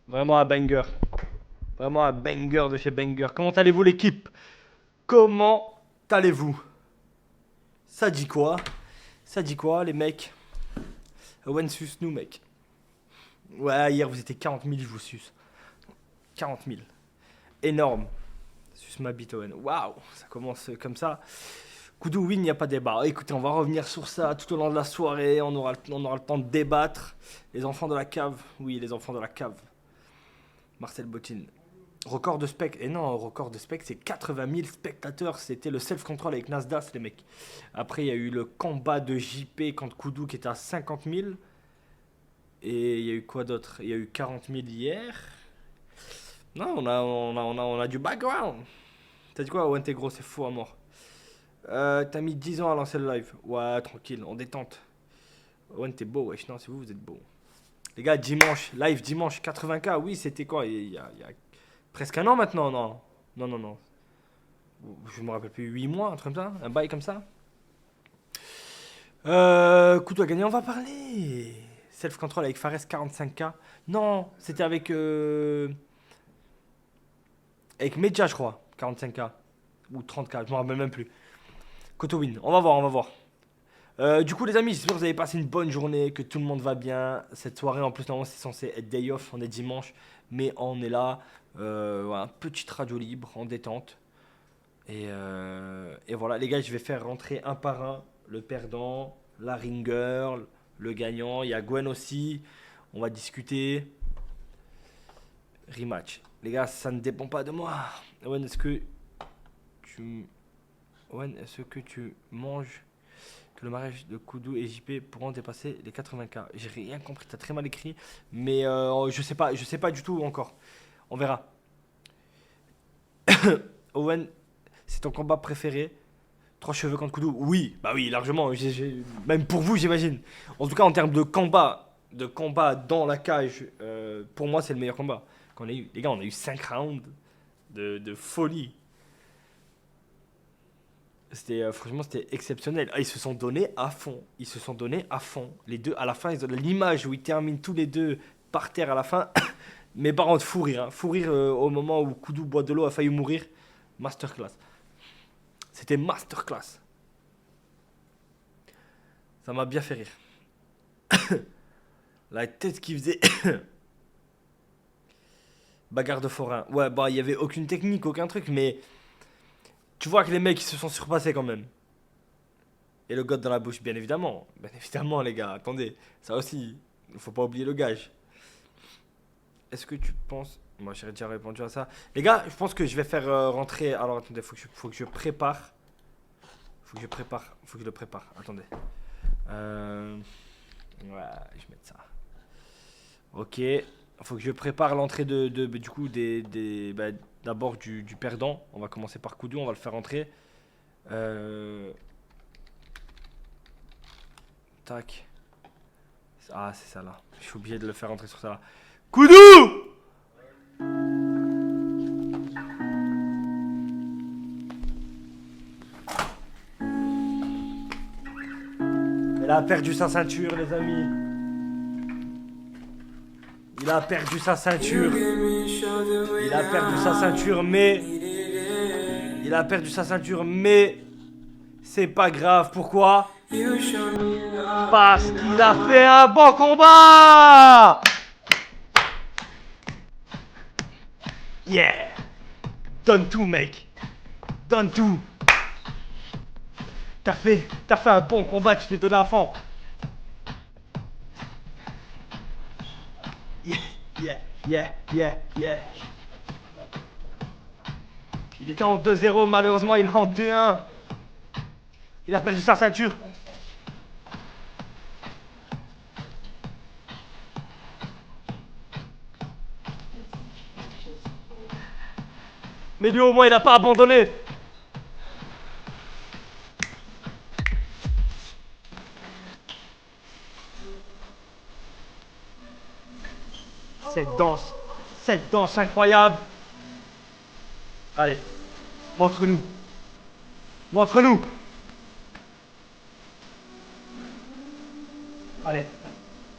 Vraiment un banger. Vraiment un banger de chez Banger. Comment allez-vous l'équipe? Comment allez-vous? Ça dit quoi? Ça dit quoi les mecs? Owen suce nous mec. Ouais, hier vous étiez 40 000, je vous suce. 40 000. Énorme. Suce ma bite Owen. Waouh, ça commence comme ça. Koudou win, il n'y a pas de débat. Écoutez, on va revenir sur ça tout au long de la soirée. On aura le temps de débattre. Les enfants de la cave. Oui, les enfants de la cave. Marcel Bottine. Record de spec. Et non, record de spec, c'est 80 000 spectateurs. C'était le self-control avec Nasdaq, les mecs. Après, il y a eu le combat de JP contre Koudou qui était à 50 000. Et il y a eu quoi d'autre? Il y a eu 40 000 hier. Non, on a du background. T'as dit quoi? Ouais, t'es gros, c'est faux à mort. T'as mis 10 ans à lancer le live. Ouais, tranquille, en détente. Ouais, t'es beau, wesh. Non, c'est vous, vous êtes beau. Les gars, dimanche, live dimanche, 80K. Oui, c'était quoi? Il y a presque un an maintenant, non? Non, non, non. Je me rappelle plus, 8 mois, un truc comme ça? Un bail comme ça? Couteau à gagner, on va parler. Self-control avec Fares, 45K. Non, c'était avec Medja, je crois. 45K. Ou 30K, je me rappelle même plus. Koto win, on va voir, on va voir. Du coup, les amis, j'espère que vous avez passé une bonne journée, que tout le monde va bien. Cette soirée, en plus, normalement, c'est censé être day off, on est dimanche, mais on est là. Voilà, petite radio libre, en détente. Et voilà, les gars, je vais faire rentrer un par un le perdant, la ring girl, le gagnant. Il y a Gwen aussi. On va discuter. Rematch. Les gars, ça ne dépend pas de moi. Owen, tu, est-ce que tu manges que le mariage de Koudou et JP pourront dépasser les 80K? J'ai rien compris, t'as très mal écrit, mais je sais pas du tout encore. On verra. Owen, c'est ton combat préféré? Trois cheveux contre Koudou? Oui, bah oui, largement. Même pour vous, j'imagine. En tout cas, en termes de combat dans la cage, pour moi, c'est le meilleur combat qu'on ait eu. Les gars, on a eu 5 rounds de folie. Franchement, c'était exceptionnel. Ah, ils se sont donnés à fond. Ils se sont donnés à fond. Les deux, à la fin, ils ont l'image où ils terminent tous les deux par terre à la fin. Mais par contre, fou rire. Hein. Fou rire au moment où Koudou boit de l'eau a failli mourir. Masterclass. C'était masterclass. Ça m'a bien fait rire. La tête qu'il faisait. Bagarre de forain. Ouais, bah, il y avait aucune technique, aucun truc, mais tu vois que les mecs, ils se sont surpassés quand même. Et le god dans la bouche, bien évidemment. Bien évidemment, les gars, attendez. Ça aussi, il faut pas oublier le gage. Est-ce que tu penses. Moi, j'ai déjà répondu à ça. Les gars, je pense que je vais faire rentrer. Alors, attendez, faut que je prépare. Faut que je prépare. Faut que je le prépare. Attendez. Ouais, je vais mettre ça. Ok. Faut que je prépare l'entrée du coup, d'abord du perdant. On va commencer par Koudou, on va le faire rentrer. Euh, Tac. Ah, c'est ça là. Je suis obligé de le faire rentrer sur ça là. Koudou! Il a perdu sa ceinture, les amis. Il a perdu sa ceinture. Il a perdu sa ceinture, mais. Il a perdu sa ceinture, mais. C'est pas grave. Pourquoi? Parce qu'il a fait un bon combat! Yeah! Donne tout, mec. Donne tout. T'as fait un bon combat, tu t'es donné à fond. Yeah, yeah, yeah, yeah, yeah. Il était en 2-0, malheureusement, il est en 2-1. Il a perdu sa ceinture. Mais lui, au moins, il n'a pas abandonné. Cette danse. Cette danse incroyable. Allez, montre-nous. Montre-nous. Allez.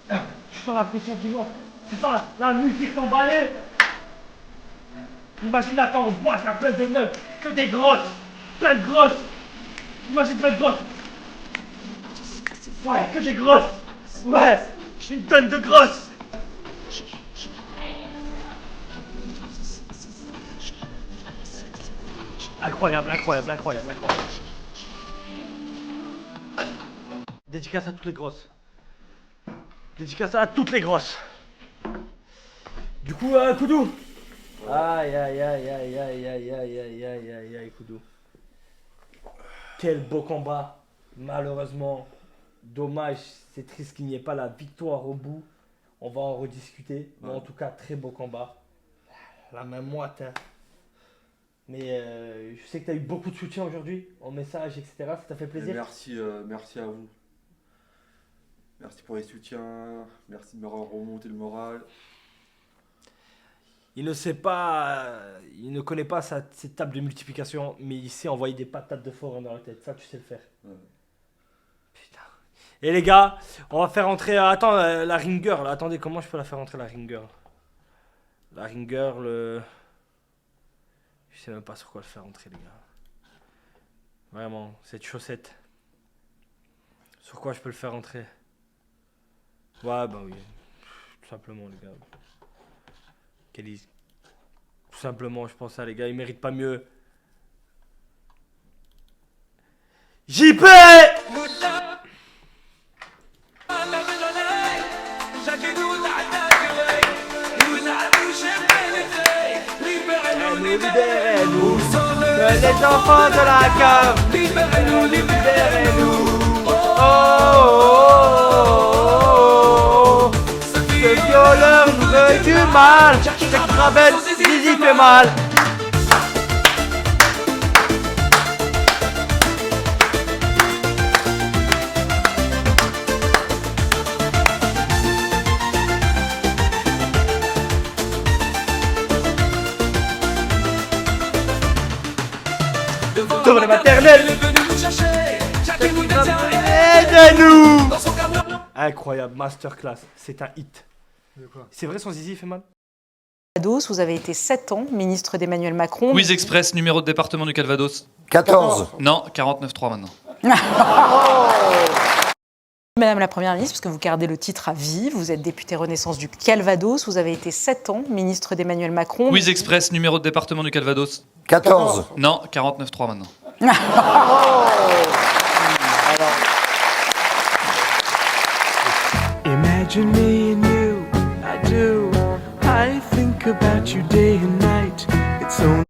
Je sens la pression qui monte. C'est ça, la musique s'emballait. Imagine, attends, on boit, ça plein de neufs, que des grosses, plein de grosses. Imagine plein de grosses. Ouais, que des grosses. Ouais, une tonne de grosses. Incroyable, incroyable, incroyable, incroyable. Dédicace à toutes les grosses. Dédicace à toutes les grosses. Du coup, Koudou. Aïe aïe aïe aïe aïe aïe aïe aïe aïe aïe aïe Koudou. Quel beau combat. Malheureusement, dommage, c'est triste qu'il n'y ait pas la victoire au bout. On va en rediscuter. Mais en tout cas, très beau combat. La main moite. Hein. Mais je sais que tu as eu beaucoup de soutien aujourd'hui, en message, etc. Ça t'a fait plaisir? Merci à vous. Merci pour les soutiens. Merci de me remonter le moral. Il ne sait pas, il ne connaît pas cette table de multiplication, mais il sait envoyer des patates de forain dans la tête. Ça, tu sais le faire. Ouais. Putain. Et les gars, on va faire entrer. Attends, la ringer. Là. Attendez, comment je peux la faire entrer la ringer? La ringer, le. Je sais même pas sur quoi le faire entrer, les gars. Vraiment, cette chaussette. Sur quoi je peux le faire entrer? Ouais, bah oui. Tout simplement, les gars. Tout simplement, je pense ça, les gars, ils méritent pas mieux. JP! Libérez-nous, les enfants de la cave. Libérez-nous, libérez-nous. Oh, oh, oh, oh. Ce violeur nous veut du mal. Cette cravette, Zizi fait mal. Devant les maternelles, aidez-nous. Incroyable, masterclass, c'est un hit. C'est vrai son zizi fait mal? Vous avez été 7 ans ministre d'Emmanuel Macron. Quiz Express, numéro de département du Calvados. 14. Non, 49.3 maintenant. Madame la Première ministre, parce que vous gardez le titre à vie, vous êtes députée Renaissance du Calvados, vous avez été 7 ans ministre d'Emmanuel Macron. Quiz Express, numéro de département du Calvados. 14. Non, 49.3 maintenant. Imagine me and you, I do. I think about you day and night. It's only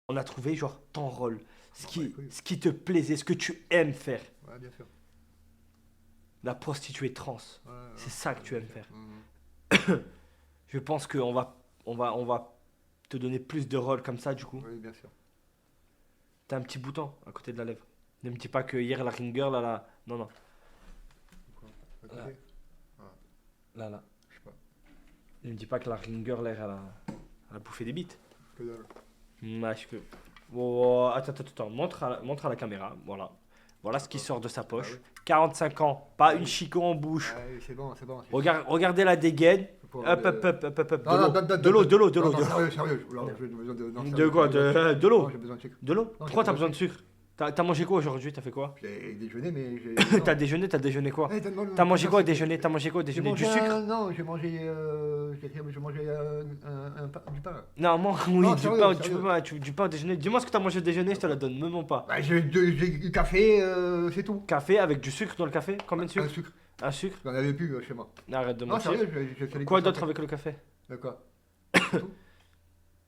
On a trouvé genre ton rôle, ce qui te plaisait, ce que tu aimes faire. Ouais, bien sûr. La prostituée trans, Ouais, c'est ça que tu aimes faire. Mhm. Je pense qu'on va te donner plus de rôles comme ça du coup. Oui, bien sûr. T'as un petit bouton à côté de la lèvre. Ne me dis pas que hier la ringer là. Non, non. À côté. Là. Je sais pas. Ne me dis pas que la ringer là elle a bouffé des bites. Que dalle. Oh, attends. Montre à la caméra. Voilà ce qui sort de sa poche. Ah oui. 45 ans, pas une chicot en bouche. Ouais, c'est bon. Regardez la dégaine. Hop. De l'eau. Non, sérieux. Là, j'ai besoin de. Non, De sérieux, quoi? De l'eau. Non, j'ai besoin de sucre. De l'eau? Non, Pourquoi j'ai t'as pas besoin de sucre? T'as mangé quoi aujourd'hui? T'as fait quoi? J'ai déjeuné, mais j'ai. T'as déjeuné quoi? Eh, donne-moi le- T'as mangé quoi au J'ai déjeuner? T'as mangé quoi au déjeuner? Du mangé sucre? Non, j'ai mangé. Du pain. Non, oui, Non, du sérieux, pain, sérieux. du pain au déjeuner. Dis-moi ce que t'as mangé au déjeuner, je te la donne, me mens pas. Bah, j'ai du café, c'est tout. Café avec du sucre dans le café? Combien de Un sucre? sucre. Un sucre? J'en avais plus chez moi. Arrête de Non, mentir. sérieux, j'ai fait les Quoi courses d'autre après. avec le café? D'accord. C'est tout.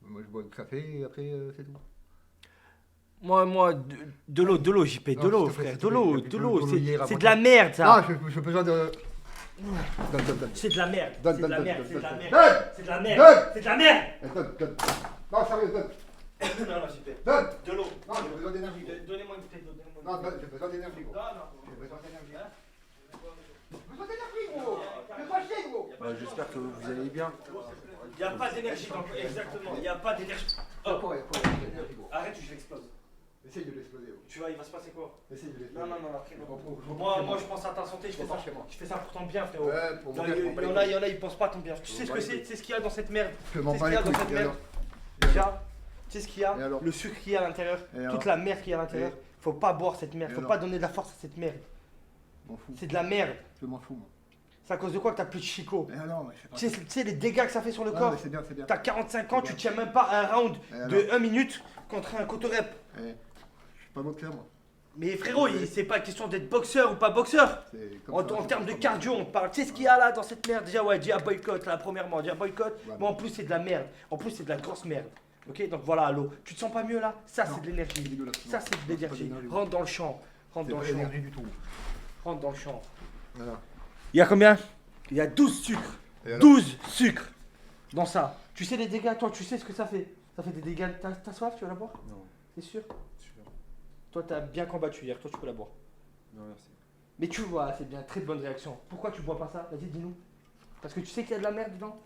Moi, je bois du café et après, c'est tout. Moi, de l'eau, JP, de Non, l'eau, s'il te plaît, frère, s'il de te l'eau, plaît, de de l'eau, l'eau c'est hier, c'est avant de la que- merde ça. Non, j'ai besoin de. Donne. C'est de la merde, Donne, c'est de la donne, merde, donne, c'est de la donne, merde, donne. c'est de la merde, Donne. c'est de la merde. Donne. Non, sérieux, donne. Non, JP, Donne. de l'eau. Non, j'ai besoin d'énergie. Donnez-moi une bouteille d'eau, donnez-moi une Non, bouteille j'ai besoin d'énergie, gros. d'eau. Non. J'ai besoin d'énergie. J'ai besoin d'énergie, gros. Je vais pas chier, gros. J'espère que vous allez bien. Il n'y a pas d'énergie, exactement, il n'y a pas d'énergie. Pourquoi il y a pas d'énergie, gros. Arrête ou je l'explose. Essaye de l'exploser. Tu vois, il va se passer quoi? Essaye de Non, l'exploser. non, frérot. Moi, je pense à ta santé, je fais ça pour ton bien, frérot. Ouais, pour Il mon y bien, en a, ils pensent pas à ton bien. Tu sais ce que c'est? Tu sais ce qu'il y a dans cette merde? Je Tu m'en sais ce bats qu'il y les a dans couilles. cette Et merde? alors Déjà, tu sais ce qu'il y a? Et alors Le sucre qu'il y a à l'intérieur, Et alors toute la merde qu'il y a à l'intérieur. Et- Faut pas boire cette merde, Et faut alors pas donner de la force à cette merde. Je m'en fous. C'est de la merde. Je m'en fous, moi. C'est à cause de quoi que t'as plus de chico? Et alors, je sais pas. Tu sais les dégâts que ça fait sur le Ouais, corps? mais c'est bien, c'est bien. T'as 45 ans, tu tiens même pas un round Et de alors 1 minute contre un cotorep. Je suis pas boxeur, moi. Mais frérot, c'est pas question d'être boxeur ou pas boxeur. C'est comme En ça, termes de c'est cardio, on parle. Tu sais ce qu'il y a là dans cette merde? Déjà, ouais, déjà boycott là, premièrement, déjà boycott. Ouais. Mais en plus, c'est de la merde. En plus, c'est de la grosse merde. Ok, donc voilà, allô. Tu te sens pas mieux là? Ça, Non, c'est de c'est l'énergie. dégueulasse. Ça, c'est de Non, c'est pas l'énergie. de l'énergie. Rentre dans le champ. Rentre C'est dans pas le champ. l'énergie du tout. Rentre dans le champ. Voilà. Il y a combien? Il y a 12 sucres. Et alors 12 sucres dans ça. Tu sais les dégâts, toi, tu sais ce que ça fait? Ça fait des dégâts. T'as soif, tu veux la boire? Non, T'es sûr? sûr. Toi, t'as bien combattu hier, toi, tu peux la boire. Non, merci. Mais tu vois, c'est bien, très bonne réaction. Pourquoi tu bois pas ça? Vas-y, dis-nous. Parce que tu sais qu'il y a de la merde dedans?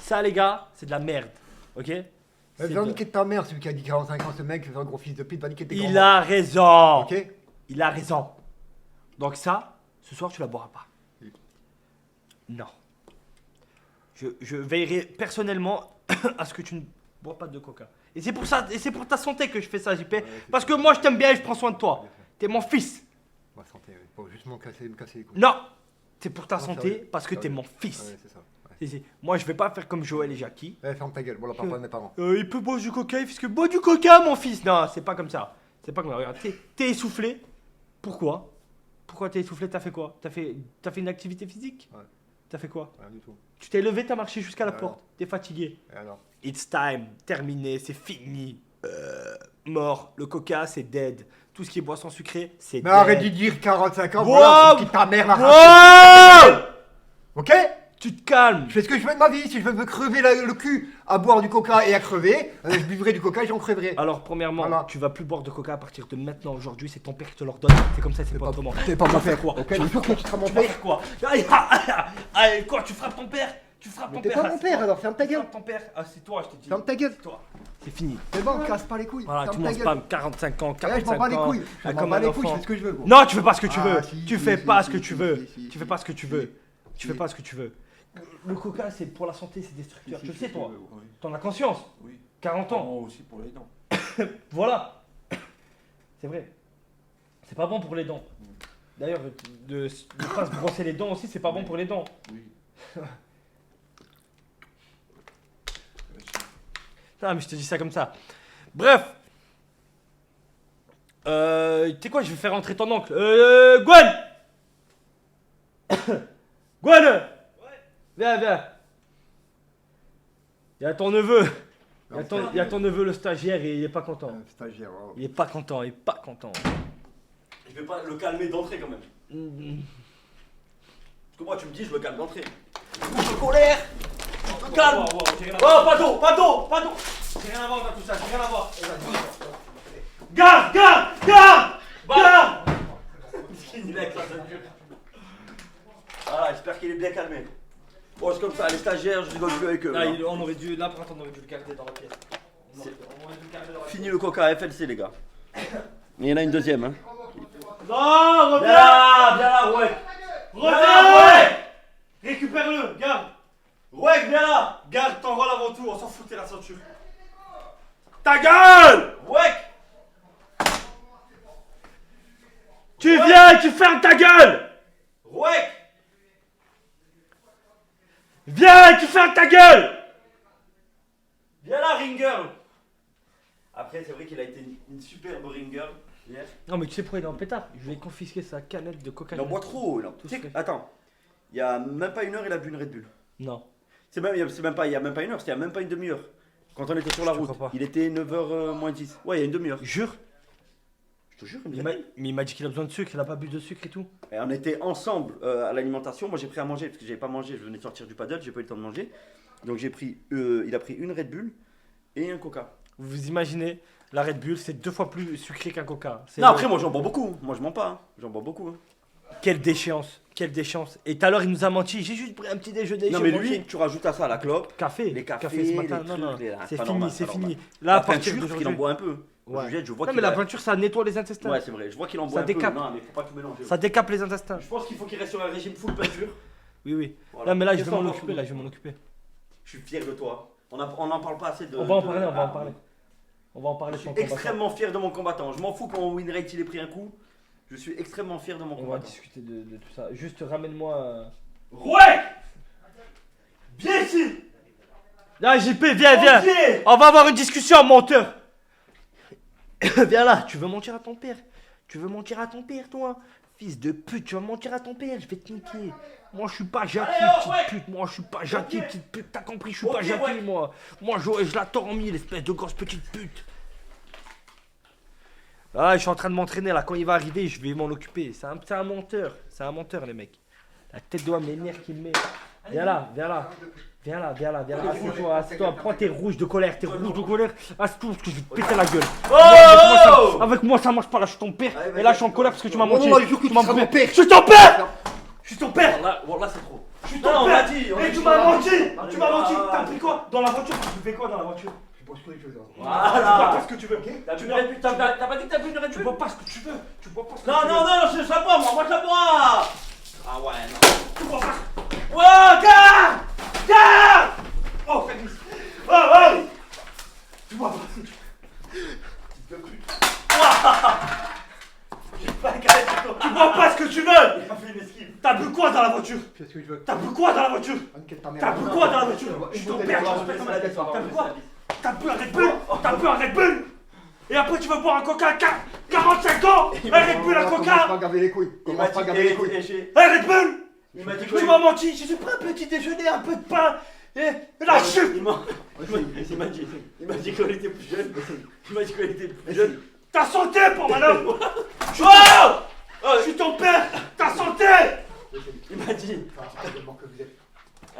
Ça, les gars, c'est de la merde. Ok? C'est Va de- niquer de ta mère, celui qui a dit 45 ans, ce mec, c'est un gros fils de pute, va niquer tes Il grands-mères. a raison. Ok. Il a raison. Donc ça, ce soir, tu la boiras pas. Oui. Non. Je veillerai personnellement à ce que tu ne bois pas de coca. Et c'est pour ça, et c'est pour ta santé que je fais ça, JP. Parce que moi, je t'aime bien et je prends soin de toi. T'es mon fils. Ma santé, ouais. Faut juste me casser les couilles. Non. C'est pour ta Non, santé sérieux. parce que t'es Sérieux. mon fils. Ouais, c'est ça. Ouais. Moi, je vais pas faire comme Joël et Jackie. Eh, ferme ta gueule, bon, la parole de mes parents. Il peut boire du coca, parce que bois du coca, mon fils. Non, c'est pas comme ça. C'est pas comme ça. Regarde, t'es essoufflé. Pourquoi? Pourquoi t'es essoufflé? T'as fait quoi? T'as fait une activité physique? Ouais. T'as fait quoi? Rien du tout. Tu t'es levé, t'as marché jusqu'à la Ouais. porte. T'es fatigué. Et alors It's time. Terminé. C'est fini. Mort. Le coca, c'est dead. Tout ce qui est boisson sucrée, c'est Mais dead. arrête de dire 45 ans, Wow. voilà, quitte ta mère la race. Wow. Ok? Tu te calmes. Je fais ce que je veux de ma vie, si je veux me crever le cul à boire du coca et à crever, je buvrai du coca et j'en creverai. Alors, premièrement, Voilà. tu vas plus boire de coca à partir de maintenant. Aujourd'hui, c'est ton père qui te l'ordonne. C'est comme ça, c'est pas autrement. C'est pas Tu mon vas faire père, quoi? ok? Tu vas Le jour faire que tu seras mon Tu vas père. faire quoi? Quoi? Tu frappes ton père? Tu frappes Mais ton t'es père? pas mon père, alors ferme ta Tu gueule. frappes ton père? Ah, c'est toi, je t'ai dit. Ferme ta gueule. C'est toi. C'est fini. C'est bon, casse pas les couilles. Voilà, ferme tu ta m'en gueule. spam 45 ans, Ouais, je 45 m'en bats les ans. couilles. Je m'en comme bats un les couilles, je enfant. fais ce que je veux. gros. Non, tu fais pas ce que tu Ah, veux. si, Tu si, fais si, pas si, ce que si, tu veux. si, Tu fais si, pas ce que tu si, veux. Tu si. fais pas ce que tu veux. Le coca, c'est pour la santé, c'est destructeur. Si, Tu si, le sais, si, toi. oui. T'en as conscience. Oui. 40 ans. Moi aussi pour les dents. Voilà. C'est vrai. C'est pas bon pour les dents. D'ailleurs, de ne pas se brosser les dents aussi, c'est pas bon pour les dents. Oui. Non, mais je te dis ça comme ça. Bref. Tu sais quoi, je vais faire rentrer ton oncle. Gwen. Gwen. Viens, viens. Il y a ton neveu. Il y a ton neveu, le stagiaire, et il est pas content. Stagiaire, oh. Il est pas content, il est pas content. Je vais pas le calmer d'entrée quand même. Mm. Parce que moi tu me dis je me calme d'entrée. Je suis en colère. Je me calme. J'ai rien à Oh pas d'eau, pas d'eau, pas d'eau. J'ai rien à voir dans tout ça, j'ai rien à voir. Garde, garde, garde, garde. Il est avec la ceinture. Voilà, j'espère qu'il est bien calmé. Bon c'est comme ça, les stagiaires je rigole plus avec eux. Là, là. on aurait dû, là, par contre, on aurait dû le garder dans la pièce. On aurait dû le garder dans la pièce. Fini le coca FLC les gars. Mais il y en a une deuxième hein. Non, reviens. Viens là, ouais. Reviens, ouais. Récupère-le, garde. Ouais, viens là. Garde ton rôle avant tout, on s'en fout de la ceinture. Ta gueule. Ouais. Tu viens et tu fermes ta gueule. Ouais. Viens et tu fermes ta gueule. Viens là, ring girl. Après, c'est vrai qu'il a été une superbe ring girl hier. Non, mais tu sais pourquoi il est en pétard? Je vais confisquer sa canette de coca. Il en boit trop. Tout Tu sais se fait. attends, il y a même pas une heure, il a bu une Red Bull. Non. C'est même, il y a même pas une heure, c'était il y a même pas une demi-heure. Quand on était sur la Je te route, crois pas. il était 9h moins 10. Ouais, il y a une demi-heure. Jure. Je te jure, il me dit. Mais il m'a dit qu'il a besoin de sucre, il a pas bu de sucre et tout. Et on était ensemble à l'alimentation. Moi, j'ai pris à manger parce que j'avais pas mangé. Je venais de sortir du paddle, j'ai pas eu le temps de manger. Donc j'ai pris, il a pris une Red Bull et un Coca. Vous imaginez, la Red Bull, c'est 2 fois plus sucré qu'un coca. C'est Non, le- après moi j'en bois beaucoup. Moi je mens pas. Hein. J'en bois beaucoup. Hein. Quelle déchéance, quelle déchéance. Et tout à l'heure, il nous a menti. J'ai juste pris un petit déjeuner. Non j'ai mais mangé. lui, tu rajoutes à ça la clope. Café, les cafés, ce matin. les non, non. trucs, C'est pas fini, normal, c'est pas fini. normal. Là, à La partir peinture, parce qu'il en d'aujourd'hui. boit un peu. Ouais. Je jette, je vois Non, qu'il mais la a- peinture, ça nettoie les intestins. Ouais, c'est vrai. Je vois qu'il en boit Ça un peu. décape. Non, mais faut pas tout mélanger. Ça décape les intestins. Je pense qu'il faut qu'il reste sur un régime full peinture. Oui, oui. Voilà. Non, mais là, je Qu'est-ce vais que m'en t'en occuper. penses, Là, je vais m'en occuper. Je suis fier de toi. On n'en parle pas assez de. On va en de- parler, on va en Ah, parler. On va en parler Je sur suis le combattant. extrêmement fier de mon combattant. Je m'en fous quand win rate il ait pris un coup. Je suis extrêmement fier de mon On va combattant. discuter de tout ça. Juste ramène-moi. Ouais. Viens ici. Là, JP, viens. Viens. On va avoir une discussion, menteur. Viens là, tu veux mentir à ton père? Tu veux mentir à ton père, toi? Fils de pute, tu vas mentir à ton père, je vais te niquer. Moi, je suis pas Jackie, Allez, oh, petite ouais. pute. Moi, je suis pas Jackie, Ok. petite pute. T'as compris, je suis Ok, pas Jackie, ouais. moi. Moi, je la tords en mille, espèce de grosse petite pute. Ah, je suis en train de m'entraîner là. Quand il va arriver, je vais m'en occuper. C'est un menteur. C'est un menteur, les mecs. La tête de mes nerfs qu'il met. Viens là. Viens là. Assieds-toi, assieds-toi. Prends tes rouges de colère. Assieds-toi, parce que je vais te péter la gueule. Oh. Avec moi, ça marche pas. Là, je suis ton père. Allez, vas-y. Et là, je suis en colère parce que tu m'as Non, menti. non, je jure que Tu m'as tu seras menti. mon père. Je suis ton père. Je suis ton père. Voilà, c'est trop. Je suis Non, ton on père. l'a dit, on a Et dit, tu on m'as l'a menti. dit. Tu m'as menti. Ah. T'as pris quoi dans la voiture? Tu fais quoi dans la voiture? Je pense que les choses. Ah, tu Voilà. bois pas ce que tu veux. T'as bu une Red Bull, t'as pas dit que t'as bu une Red Tu Bull? bois pas ce que tu veux. Tu bois pas ce que Non, tu veux. non, je la bois, moi je la bois. Ah ouais, non. Tu bois pas. Oh, garde. Oh, Fabrice. Oh. Tu bois pas ce que tu Tu bois pas ce que tu veux. Il a fait une esquive. T'as bu quoi dans la voiture? Fais ce que je veux. T'as bu quoi dans la voiture? Inquiète ta mère. T'as bu quoi dans la voiture? Je suis ton père, je respecte ma tête. T'as bu quoi? T'as bu un Red Bull? T'as bu un Red Bull? Et après tu vas boire un Coca à 45 ans? Un Red Bull à Commence Coca? pas à gaver les couilles. Il m'a Commence pas à dit gaver les couilles. Un Red Bull? Il m'a dit Tu m'as menti, je suis pris un petit déjeuner, un peu de pain et la chute. Il m'a dit qu'on était plus jeune. Il m'a dit qu'on était plus jeune. Ta santé pour madame. Je suis ton père. Ta santé. Il m'a dit.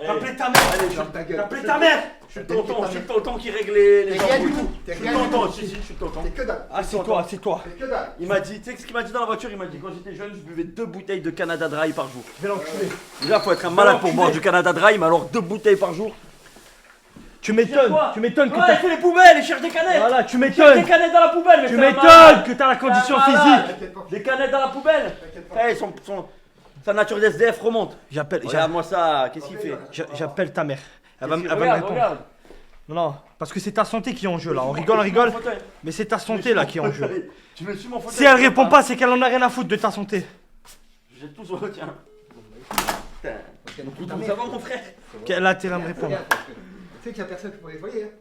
Appelez ta mère. Allez, Ferme ta gueule. Appelez ta mère. je suis le tonton qui règle les T'es rien du embrouilles. tout. Je T'es suis le rien du tonton, tout. si, je suis le tonton. T'es que dalle. Assieds-toi. T'es que dalle. Il m'a dit, tu sais ce qu'il m'a dit dans la voiture? Il m'a dit quand j'étais jeune, je buvais 2 bouteilles de Canada Dry par jour. Je vais l'enculer. Déjà, faut être un malade pour boire du Canada Dry, mais alors 2 bouteilles par jour. Tu m'étonnes que Ouais, t'as. il fait les poubelles, il cherche des canettes. Voilà, tu Il cherche m'étonnes. des canettes dans la poubelle, mais Tu c'est un m'étonnes malade. que t'as la condition C'est un malade. physique. T'inquiète pas. Des canettes dans la poubelle. T'inquiète pas. Eh, sa nature d'SDF remonte. J'appelle Regarde-moi ça, qu'est-ce qu'il fait? j'appelle ta mère. Elle va me Regarde, répondre. regarde. Non, parce que c'est ta santé qui est en jeu là. On rigole, mais c'est ta santé là qui est en jeu. Tu me suis mon fauteuil. Si elle répond pas, c'est qu'elle en a rien à foutre de ta santé. Je jette tout sur le tien. Putain. Ta mère. Ça va mon frère? Quel intérêt à me répondre? Regarde, parce que Tu sais qu'il y a personne pour nettoyer.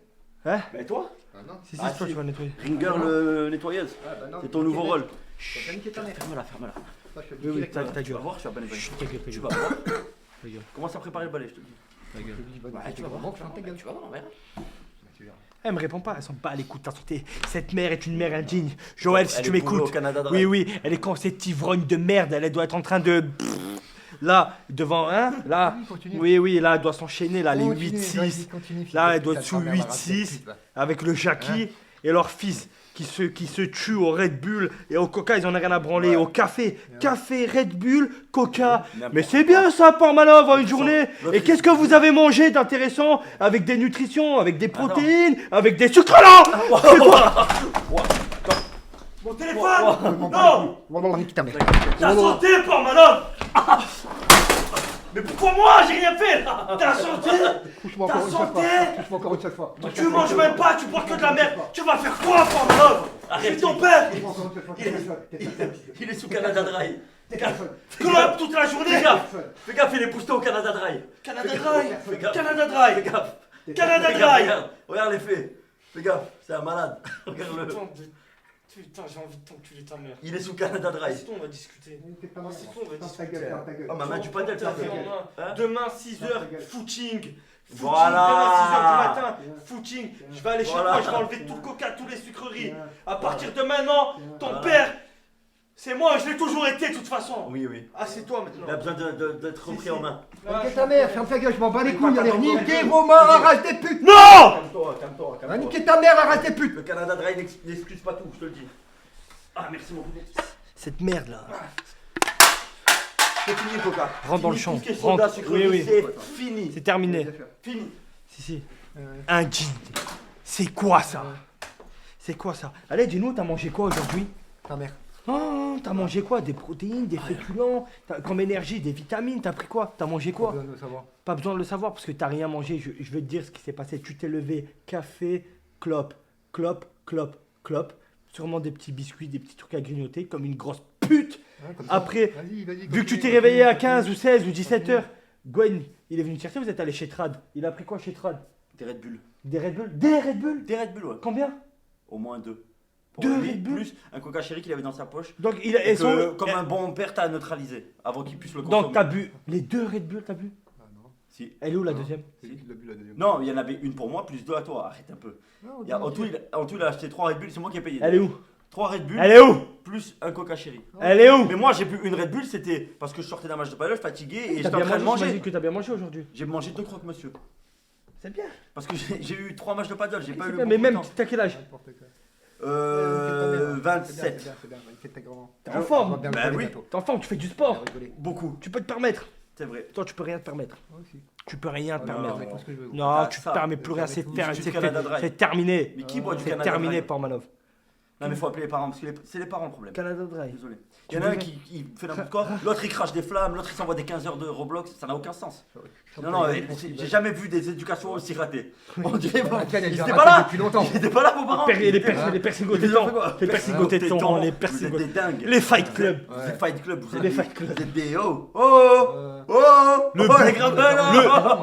Hein. Mais toi? Ah non. Si, Ah, toi si. tu vas nettoyer. Ringer le nettoyeuse. Ah bah non. C'est ton nouveau rôle. T'as niqué ta mère. Ferme-la, ferme-la. Ça, je te le dis Oui, oui, direct, ta là. gueule. Tu vas voir, tu vas pas nettoyer. Chut, ta gueule, ta Tu gueule. vas voir. Ta gueule. Commence à préparer le balai, je te dis. Ta gueule. Ouais, tu vas voir. Ferme ta gueule. Tu vas voir, on verra. Tu verras. Elle me répond pas, elle s'en bat les coups de ta santé. Cette mère est une mère indigne. Joël, si Elle tu est bourrée m'écoutes. au Canada Dry. Oui, oui, elle est quand cette ivrogne de merde, elle doit être en train de. Là, devant, hein, là. Continue. Oui, oui, là, elle doit s'enchaîner, là, les Continue, 8-6. vas-y, continue, fils Là, de elle doit pute, être sous ta mère va rater 8-6 le pute, va. avec le Jackie et leur fils qui se tuent au Red Bull et au Coca, ils en ont rien à branler. Ouais. Au café, café, Red Bull, Coca. N'importe Mais c'est bien ça, Parmanov, en une journée. L'autre, Et il- qu'est-ce que vous avez mangé d'intéressant avec des nutritions, avec des protéines, avec des sucres lents? C'est quoi? Mon téléphone. Non. Bon, nique ta mère. Ta santé, Parmanov. Mais pourquoi moi? J'ai rien fait là. Ta santé. Touche-moi Ta encore une seule fois. santé. Touche-moi encore une seule fois. Tu manges même pas, tu bois que de la merde. Tu vas faire quoi, Parmanov? Je suis ton père. Touche-moi encore une seule fois. T'es personne. T'es personne. Il est sous Canada Dry. T'es personne. Club toute la journée. Fais gaffe. Fais gaffe, il est poussé au Canada Dry. Canada Fais Dry. gaffe. Canada Fais Dry. gaffe. Canada Fais gaffe, Dry. regarde les faits. Fais gaffe, c'est un malade. Regarde-le. Putain, j'ai envie de t'enculer ta mère. Il est sous Canada Dry. Assieds-toi, on va discuter. T'es pas mal. Assieds-toi, on va Ferme ta discuter. gueule, ferme ta gueule. Oh, maman, tu pas d'elle, Tout ça à fait fait. en main. Hein? Demain 6h, Ferme ta gueule. footing. Voilà. Demain 6h du matin, footing. Je vais aller chez Voilà. moi, je vais enlever tout le coca, toutes les sucreries. Bien. À partir de maintenant, ton Voilà. père, c'est moi, je l'ai toujours été de toute façon. Oui, oui. Assieds-toi Il a maintenant. besoin d'être repris en main. Nique ta mère, ferme ta gueule, je m'en bats les couilles. Allez, niquez vos morts, arrache des putes. Non. Calme-toi, calme-toi, Va calme-toi. niquer ta mère, arrache des putes. Le Canada Dry n'excuse pas tout, je te le dis. Ah, merci mon poulet. Cette merde là. C'est fini, Coca. Rentre dans le Fini, champ. tout ce qui est soda, Rentre. sucrerie, Oui, oui. c'est fini. C'est terminé. Fini. Si, si. Indigne. C'est quoi ça? C'est quoi ça? Allez, dis-nous, t'as mangé quoi aujourd'hui? Ta mère. Oh, t'as mangé quoi? Des protéines, des féculents, comme énergie, des vitamines, t'as pris quoi? T'as mangé quoi? Besoin de le savoir. Pas besoin de le savoir parce que t'as rien mangé. Je vais te dire ce qui s'est passé. Tu t'es levé, café, clope, clope, clope, clope. Sûrement des petits biscuits, des petits trucs à grignoter, comme une grosse pute. Ouais, comme ça. Après, Vas-y, vu que tu continue, t'es réveillé à continue, 15 ou 16 ou 17 heures, Gwen, il est venu te chercher, vous êtes allé chez Trad. Il a pris quoi chez Trad? Des Red Bull. Des Red Bull? Des Red Bull? Des Red Bull, ouais. Combien? Au moins 2. Pour Deux lui, Red Bull plus un Coca Cherry qu'il avait dans sa poche. Donc, il Et a, que, comme un bon père, t'as neutralisé avant qu'il puisse le consommer. donc t'as bu les 2 Red Bull, t'as bu? Ah non, Si. Elle est où la Non. deuxième? c'est lui qui l'a bu la deuxième. Non, il y en avait une pour moi, plus 2 à toi. Arrête un peu. Non, En tout, il a acheté 3 Red Bull, c'est moi qui ai payé. Elle est où? 3 Red Bull, Elle est où? plus un Coca Cherry. Elle est où? Mais moi, j'ai bu une Red Bull, c'était parce que je sortais d'un match de paddle, fatigué, et T'as j'étais en bien train de mangé? manger. J'imagine que t'as bien mangé aujourd'hui. J'ai mangé 2 croque-monsieur. C'est bien. Parce que j'ai eu 3 matchs de paddle, j'ai pas C'est eu bien, beaucoup mais de même, temps. t'as quel âge? N'importe quoi. 27. C'est bien, il fait ta grand. T'es en forme. On va bien Bah rigoler oui. bientôt. T'es en forme, tu fais du On va sport. rigoler. Beaucoup, Tu peux te permettre. c'est vrai. Toi, tu peux rien te permettre. Moi aussi. Tu peux rien te Ah, non, permettre. mais tout ce que je veux. Non, Ah, tu te ça. permets plus rien, Ça, c'est tout ter- du c'est Canada fait- Dry. c'est terminé. Mais qui boit du C'est Canada terminé, Dry Portmanov. Non, mais faut appeler les parents, parce que c'est les parents le problème. Canada Dry. Désolé. Tu Il y en a un veux- qui fait n'importe quoi, l'autre il crache des flammes, l'autre il s'envoie des 15 heures de Roblox, ça n'a aucun sens. Non, non, j'ai jamais vu des éducations aussi ratées. On dirait Ah, tiens, elle est ils déjà étaient ratée pas là. depuis longtemps. Ils étaient pas là, vos parents. Les persigotés temps. Les persigotés temps. Les Vous êtes persigotés. des dingues. Les Fight Club. Vous êtes Fight Club. Vous C'est êtes des des Fight Club. Vous êtes des oh oh oh Le oh bouc- les gravels.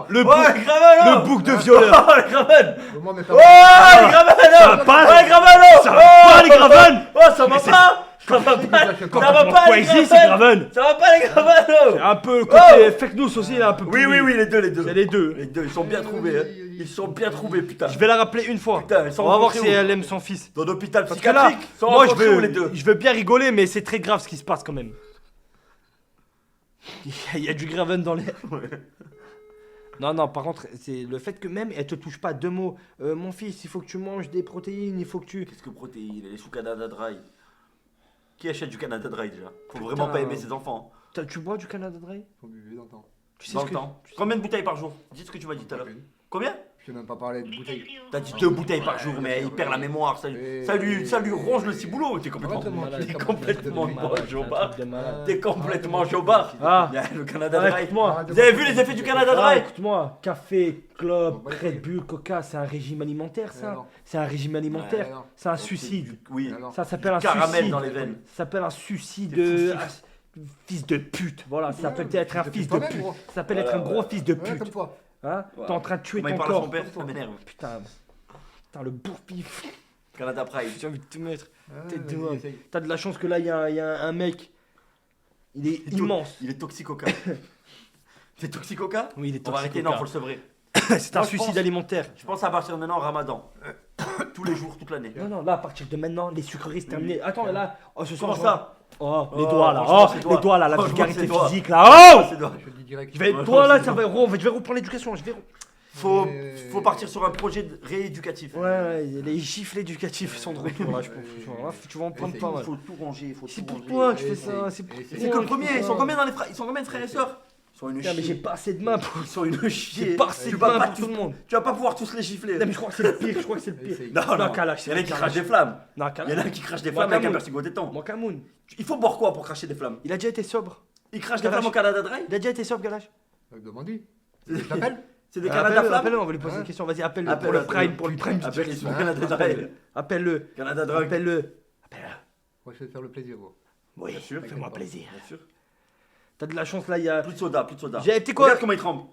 Le Oh bouc- les gravels. le bouc de violeur. Oh les gravels. Au moins, mais Oh les gravels. Ça va pas, Oh les gravels. Ça va pas, les Graven. Oh ça va pas. Ça va pas. Ça va Complètement pas les crazy, c'est gravels. Graven. Ça va pas les gravels. Un peu le côté fake news aussi, il est un peu Oui, plus. oui, oui, les deux, les deux. C'est les deux. Les deux, ils sont bien trouvés, hein. Ils sont bien trouvés, putain. Je vais la rappeler une fois. Putain, ils sont On va voir rencontrés si où elle aime son fils. Dans l'hôpital Parce que là, psychiatrique. Ils sont moi rencontrés où, les deux. je veux bien rigoler, mais c'est très grave ce qui se passe quand même. Il y a du Graven dans l'air. Non, non, par contre, c'est le fait que même elle te touche pas deux mots. Mon fils, il faut que tu manges des protéines, il faut que tu. Qu'est-ce que protéines? Elle est sous Canada Dry. Qui achète du Canada Dry déjà? Faut Putain. vraiment pas aimer ses enfants. Tu bois du Canada Dry? Faut buver dans le temps. Tu sais Dans ce le que. temps. Combien de bouteilles par jour? Dis ce que tu m'as dit tout à l'heure. Combien? Je n'ai même pas parlé de bouteille. T'as dit 2 bouteilles par jour, mais il perd la mémoire. Ça lui ronge le ciboulot. T'es complètement. Arrête de T'es complètement jobard. Malade. T'es complètement jobard. Ah, Il y a le Canada ah, Dry. écoute-moi. Vous avez vu les effets du Canada Ah, Dry? écoute-moi, café, clope, Bon, bah, Red Bull, Coca, c'est un régime alimentaire ça. non. C'est un régime alimentaire. Ouais, non. C'est un suicide. Oui. Alors, Ça s'appelle un Caramel suicide. dans les veines. Ça s'appelle un suicide C'est de. fou, Ah, fils de pute. Voilà, ça s'appelle être un fils de fils pute de toi-même, pute. gros. Ça s'appelle être un gros fils de Ouais, pute. comme toi. Hein Ouais. T'es en train de tuer Comment il ton parle à son corps. père, ça m'énerve. Putain. Putain, le bourre-pif. Canada Pride. J'ai envie de te mettre. T'es Vas-y, doigt. essaye. T'as de la chance que là, il y a un mec. Il est immense. Il est toxicoca. C'est toxicoca? Oui, il est On va arrêter, non, toxicoca. faut le sevrer. C'est un Moi, je suicide pense- alimentaire. Je pense à partir de maintenant, Ramadan. Tous les jours, toute l'année. Non, non, là, à partir de maintenant, les sucreries, c'est terminé. Attends, là, oh, ce soir, Comment ça? Oh, les Oh, doigts, là. franchement, Oh, ses les doigts. doigts, là, la Franchement, vulgarité ses doigts. physique, là. Oh C'est doigt. Je te le dis direct. Je vais, Ouais, toi, là, c'est ça doigt. va, je vais reprendre l'éducation. Je vais. Faut partir sur un projet rééducatif. Ouais, les gifles éducatifs sont de retour, là, je pense. Tu vas en prendre pas Il mal. faut tout ranger, il faut C'est tout pour ranger. toi que je fais Essaye. ça. C'est pour Essaye. C'est que le premier, ils sont combien dans les frères? Ils sont combien de frères et sœurs? Ils sont une Putain, mais j'ai chier. pas assez de mains pour. Ils sont une chier. J'ai pas assez Tu de vas mains pas pour tous- tout le monde. Tu vas pas pouvoir tous les gifler. Non, mais je crois que c'est le pire. Je crois que c'est le pire. Essaye. Non, non. Kalash, Il y en a qui Kalash. crachent des flammes. Non, Il y en a Kalash. qui crachent des Moi, flammes avec un Camoun. persigot tétan. Moi, Camoun. Il faut boire quoi pour cracher des flammes? Il a déjà été sobre. Il crache des Kalash. flammes au Canada Dry? Il a déjà été sobre, Galash. Demande-lui. Je t'appelle. C'est des Canada Appelle-le, flammes? on va lui poser Hein une question. Vas-y, appelle-le Appelle-le, pour le appelle-le. prime, pour le prime. Appelle les sous Hein? Canada Dry. Appelle-le. Appelle-le. Canada Dry. Appelle-le. Moi, je vais te faire le plaisir, gros. Oui, Bien sûr. fais-moi plaisir. Bien sûr. T'as de la chance là, il y a. Plus de soda, plus de soda. J'ai été quoi? Regarde comment il tremble.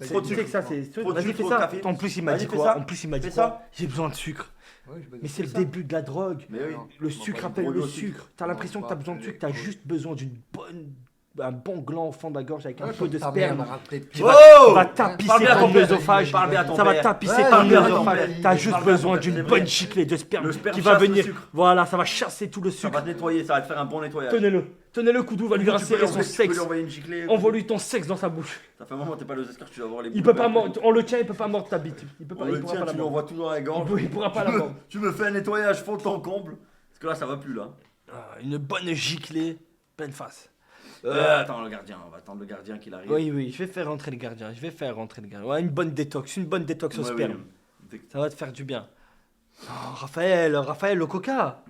Tu Trop de sais sucre. que ça, c'est. Trop de Vas-y, sucre, fais trop de ça. café. En plus, il m'a Vas-y, dit fais quoi? ça. En plus, il m'a dit Fais quoi? ça. J'ai besoin de sucre. Ouais, je vais Mais c'est le ça. début de la drogue. Mais oui. Le On sucre va appelle droguer le au sucre. sucre. T'as Non, l'impression que pas t'as besoin de sucre. T'as les- juste besoin un bon gland au fond de la gorge avec un peu de Ta mère sperme. m'a rappelé Qui depuis- va, Oh qui va tapisser Parle bien à ton ton père. œsophage. Parle bien à ton Ça va père. tapisser Ouais, ton parle bien à ton œsophage. père. T'as juste Parle bien à ton besoin père, d'une c'est bonne vrai. giclée de sperme Le sperme qui va chasse le venir. sucre. Voilà, ça va chasser tout le Ça sucre. va te nettoyer, ça va te faire un bon nettoyage. Tenez-le. Tenez-le, Koudou va lui Tu peux insérer son tu peux sexe. lui envoyer une giclée. Envoie-lui ton sexe dans sa bouche. Ça fait un moment que t'es pas aux escarres, tu vas voir les Il boules peut pas vertes. mordre. On le tient, il peut pas mordre ta bite. Il peut pas. On Il le pourra tient, pas la tu lui mordre. envoies tout dans la gorge. Il pourra pas la mordre. Tu me fais un nettoyage fond en comble. Parce que là, ça va plus là. Une bonne giclée, pleine face. Attends, le gardien, on va attendre le gardien qu'il arrive. Oui, oui, je vais faire rentrer le gardien. Je vais faire rentrer le gardien. Ouais, une bonne détox au Ouais, sperme. oui. Ça va te faire du bien. Oh, Raphaël, le coca.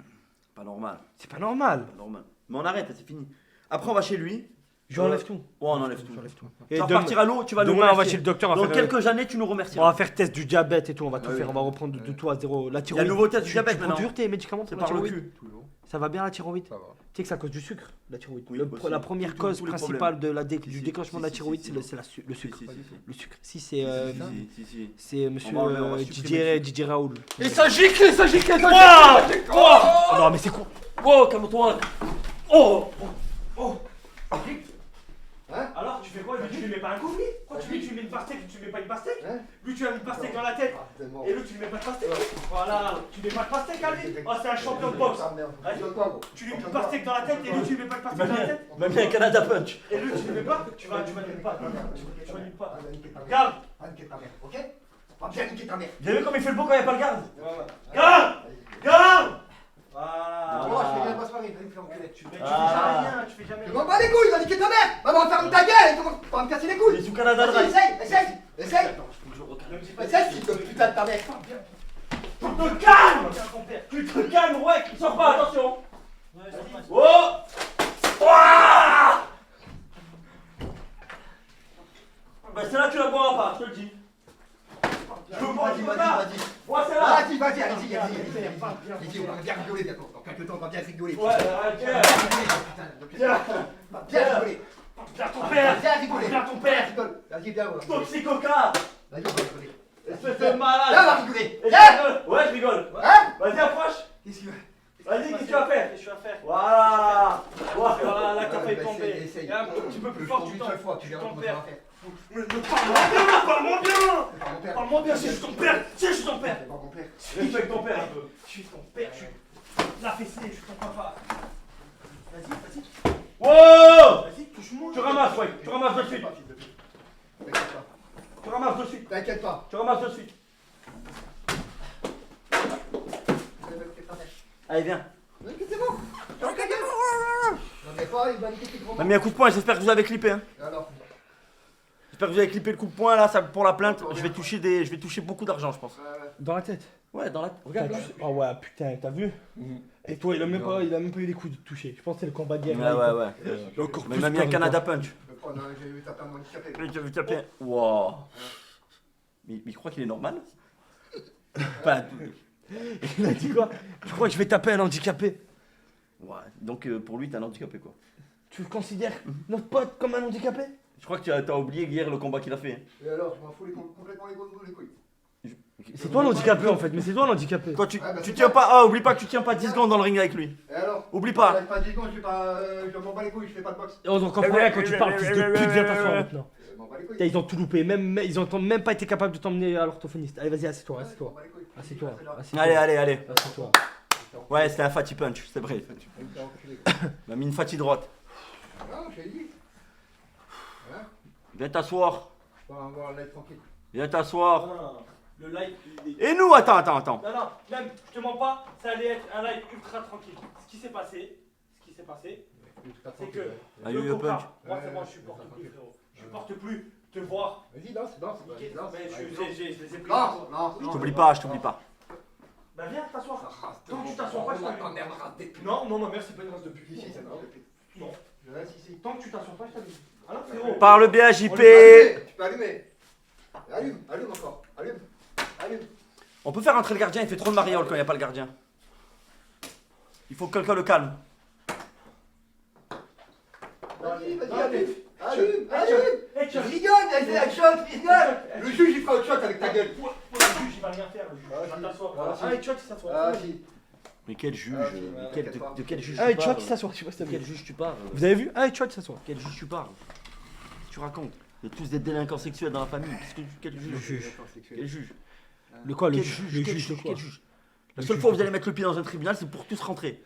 Pas normal. C'est pas normal. Pas normal. Mais on arrête, c'est fini. Après, on va chez lui. Je enlève tout. Ouais, on enlève tout. J'enlève tout. Tu Et vas repartir à l'eau, tu vas nous demain, on va remercier. chez le docteur. Dans On va faire, quelques années, tu nous on remercieras. va faire test du diabète et tout. On va tout Ah faire. oui. On va reprendre de tout à zéro. La Il y a thyroïde. le nouveau test du Tu diabète prends maintenant. toujours tes médicaments C'est pour la par le thyroïde. cul. Toujours. Ça va bien la thyroïde? Ça va. Tu sais que c'est à cause du sucre, la thyroïde. Oui, La aussi. première Tous cause les principale de du Si, déclenchement de la si, thyroïde, si, c'est si. le sucre. Si, si, si. Le sucre. Si, c'est Si. c'est monsieur On va supprimer Didier Raoul. Et ça gicle, ça gicle, ça gicle. Oh non, mais c'est quoi? Oh, calme-toi. Oh Alors, tu fais quoi? Lui, tu lui mets pas un coup, lui? Quoi, tu lui mets une pastèque, tu lui mets pas une pastèque? Hein? Lui, tu as une pastèque dans la tête. Et lui, tu lui mets pas de pastèque. Voilà, tu mets pas de pastèque à lui. Oh, c'est un champion de boxe. Tu lui mets une pastèque dans la tête et lui, tu lui mets pas de pastèque dans la tête. Même bien un Canada Punch. Et lui, tu lui mets pas. Tu vas nulle part. Tu vas nulle part. Garde. Va niquer ta mère, ok? Va bien niquer ta mère. Vous avez vu comme il fait le beau quand il n'y a pas le garde? Garde. Garde. Oh, Voilà. je fais bien ma soirée, va me faire enculer. Tu fais jamais rien, tu fais jamais Je rien. m'en bats les couilles, va niquer ta mère! Maman, ferme ta gueule et commence pas à me casser les Il couilles! est sous Canada Vas-y, Drive. essaye! Essaye, fils de putain de ta mère! Tu te calmes. Tu te calmes, ouais. Il sort pas, attention. Oh Ouah. Bah c'est là que tu la boiras pas, je te le dis. Je veux boire Vas-y, du vas-y, coca. vas-y! Ouais, c'est là. Vas-y, allez-y, allez-y, on va bien rigoler bientôt. Dans quelques temps, on va bien rigoler. Ouais, ok. Viens, viens rigoler. Viens ton père. Viens rigoler. Viens ton père. Rigole. Vas-y, viens, on va rigoler. Toxicoca. Vas-y, on va rigoler. Espèce de Viens, on malade. va rigoler. Et Viens! je rigole. Ouais, je rigole. Hein? Vas-y, approche. Qu'est-ce qu'il veut? Vas-y, qu'est-ce que tu vas faire? Qu'est-ce que tu vas faire? Voilà. Voilà, là, ta Ouais, fait bah, tomber. essaye. Et un petit peu plus Je fort, tombe tu une t'en seule fois, tu verras ton comment père. ça va faire. Parle-moi bien. C'est pas mon père. Parle-moi bien, je suis ton père. Je suis ton père. C'est pas mon père. Respecte ton père un peu. Je suis ton père, je suis la fessée, je suis ton papa. Vas-y, Wow. vas-y, touche-moi. Tu ramasses, ouais. Tu ramasses de suite. T'inquiète pas. Tu ramasses de suite. T'inquiète pas. Tu ramasses de suite. Allez, viens. C'est bon. Ferme ta gueule. N'en ai pas, il va niquer tes gros On m'a mis un coup de poing, j'espère que vous avez clippé. Hein. Alors, J'espère que vous avez clippé le coup de poing là, ça, pour la plainte. Je vais toucher beaucoup d'argent, je pense. Dans la tête. Ouais, dans la. Regarde, oh ouais, putain, t'as vu? Et toi, il a même pas eu les coups de toucher. Je pense que c'est le combat de guerre. Ouais. Encore Mais il m'a mis un Canada Punch. je vais prendre, j'ai vu taper un handicapé. Je vais taper. Wow. Mais il croit qu'il est normal? Pas du tout. Il a dit quoi? Tu crois que je vais taper un handicapé? Ouais. Donc pour lui, t'es un handicapé quoi. Tu considères notre pote comme un handicapé? Je crois que tu as oublié hier le combat qu'il a fait. Hein. Et alors, je m'en fous complètement les couilles. C'est toi l'handicapé en fait, mais c'est toi l'handicapé. Toi, tu Ouais, bah, c'est tiens toi. pas. Ah, oublie pas que tu tiens pas 10 secondes dans le ring avec lui. Et alors? Oublie Je pas. reste pas 10 secondes, je m'en bats les couilles, je fais pas de boxe. On comprend rien quand tu parles, fils de pute, viens t'asseoir maintenant. Je m'en bats les couilles. Putain, ils ont tout loupé, ils ont même pas été capables de t'emmener à l'orthophoniste. Allez, vas-y, assieds-toi, Je m'en bats les couilles. assieds-toi. Allez. Assieds-toi. Ouais, c'était un fatty punch, c'est vrai. Il m'a mis une fatty droite. Non, je t'ai dit. Viens t'asseoir. On va voir l'aide tranquille. Viens t'asseoir. Non, le live, Et nous, attends. Non, même, je te mens pas, ça allait être un live ultra tranquille. Ce qui s'est passé, c'est que Ah, le eu le coca, punch. moi c'est bon, je supporte plus, frérot. Je supporte plus te voir. Vas-y, danse. Mais je les ai pris. Non. Je t'oublie pas. Bah viens t'asseoir. Tant que tu t'assois pas, je t'allume. Non, ma mère c'est pas une race de pute. Si, c'est pas de pute. Non. Si. Tant que tu t'assois pas, je t'allume. Alors frérot. Parle bien, JP. Tu peux allumer. Allume encore. Allume. On peut faire entrer le gardien, il fait trop de mariole quand il n'y a pas le gardien. Il faut que quelqu'un le calme. Vas-y, Non, allume. Hey, tu Rigole, rigole. Le juge, il fera autre chose avec ta gueule. Pour le juge, il va rien faire, le juge. Ah, Il va si. t'asseoir. Ah, si. Ah, et tu vois qu'il s'assoit. Ah, si. Mais quel juge Ah, oui, mais t'inquiète pas. de quel juge Ah, et tu tu vois parles qu'il s'assoit, je sais pas si t'as De vu. quel juge tu parles Vous avez vu? Ah, et tu vois qu'il s'assoit. Quel juge tu parles Tu racontes Vous êtes tous des délinquants sexuels dans la famille. Quel Le juge juge. Quel juge Le quoi, le Quel juge? juge Le Quel juge de juge quoi? Quel juge La seule fois où vous allez mettre le pied dans un tribunal, c'est pour tous rentrer.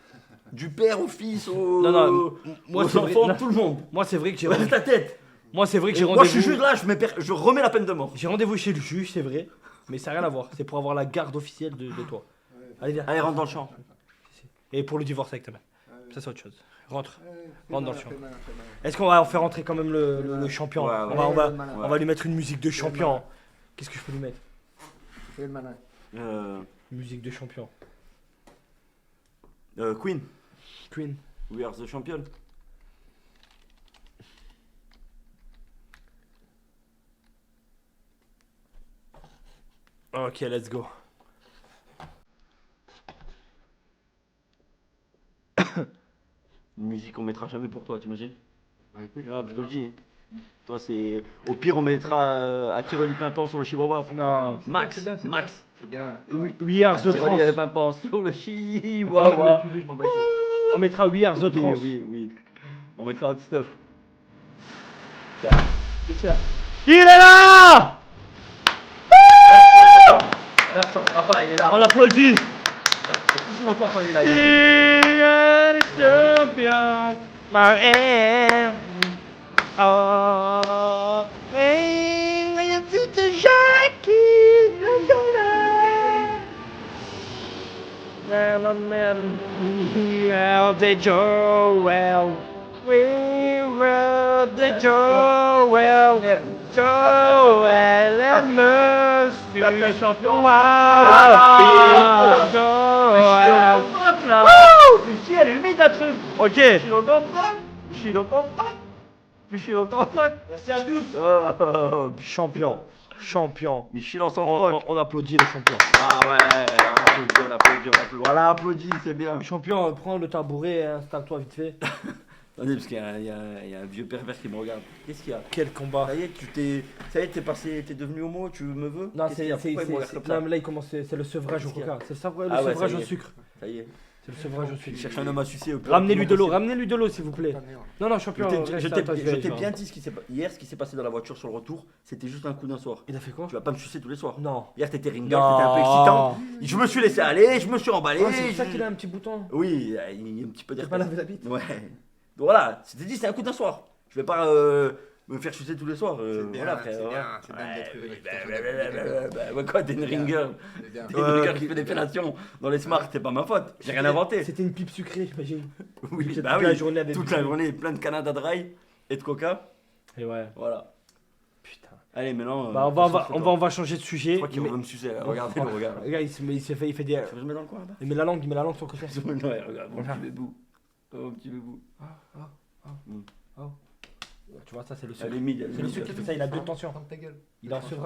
Du père au fils, au... Non, moi aux c'est vrai. enfants, non, tout le monde. Moi c'est vrai que j'ai Lève ta tête. Moi c'est vrai que j'ai Moi, je suis rendez-vous. juge là, je remets la peine de mort. J'ai rendez-vous chez le juge, c'est vrai, mais ça n'a rien à voir. C'est pour avoir la garde officielle de toi. Allez viens. Allez, rentre dans le champ. Et pour le divorce avec ta mère. Ça c'est autre chose. Rentre. Rentre dans le champ. Est-ce qu'on va faire rentrer quand même le champion? Ouais, On va lui mettre une musique de champion. Qu'est-ce que je peux lui mettre? Fais le malin. Musique de champion. Queen. Queen. We are the champion. Ok, let's go. Une musique qu'on mettra jamais pour toi, t'imagines? Grave, je te le dis. Toi, c'est. Au pire, on mettra Akiroli Pimpant sur le chihuahua. Non. Max, Max. We are the Akiroli trans. Pimpant sur le chihuahua. On mettra We are the Oui, trans. oui, oui. On mettra un stuff. Il est là! On l'applaudit. We are the champions, my air. Oh, I am the Jackie. Well, the Joel. We were the Joel. Joel and Monsieur champion. Joel. Wouh! Si elle est limite un truc. Ok. Je suis content. Merci à tous. Oh, champion. Champion. Michel en s'en On applaudit le champion. Ah ouais, on applaudit. Voilà, applaudit, c'est bien. Champion, prends le tabouret, installe-toi vite fait. Attendez, parce qu'il y a un vieux pervers qui me regarde. Qu'est-ce qu'il y a? Quel combat. Ça y est, t'es devenu homo, tu me veux? Non, Qu'est-ce qu'il y a? Pourquoi il me regarde comme ça? non, mais là il commence, c'est le sevrage au Qu'est-ce qu'il y a? coca. C'est le Ah ouais, sevrage ça y au est. sucre. Ça y est. C'est le sevrage au Il sucre. cherche un homme à sucer au plus Ramenez-lui de l'eau, rapidement ramenez-lui de l'eau s'il vous plaît. Non, non, champion. possible. reste, Je attends, t'ai vais- bien dit hier, ce qui s'est passé dans la voiture sur le retour, c'était juste un coup d'un soir. Il a fait quoi? Tu vas pas me sucer tous les soirs. Non. Hier, t'étais ringue, Non. t'étais un peu excitant. Je me suis laissé aller, je me suis emballé. Ah, c'est pour ça je- qu'il a un petit bouton. Oui, il y a un petit peu T'as pas d'herpès. lavé la bite? Ouais. Donc voilà, c'était dit, c'est un coup d'un soir. Je vais pas me faire sucer tous les soirs. Voilà, frère. c'est bien d'être Ouais, quoi, t'es une ringer. T'es une ringer qui fait des fellations dans les smarts, c'est pas ma faute. J'ai rien inventé. C'était une pipe sucrée, j'imagine. Oui, Toute bah la oui. journée avec Toute du- la journée, plein de Canada Dry et de Coca. Et ouais. Voilà. Putain. Allez, maintenant. Bah, on va changer de sujet. Je crois qu'il veut me sucer. Regardez-le, regarde. Regarde, il fait des. Je me mets dans le coin là-bas. Il met la langue sur le côté. Ouais, regarde, mon petit bébou. Oh, mon petit bébou. Tu vois, ça c'est le Elle sucre. est mid. C'est le sucre qui fait ça, il a deux tensions. ta gueule. Il est en sevrage.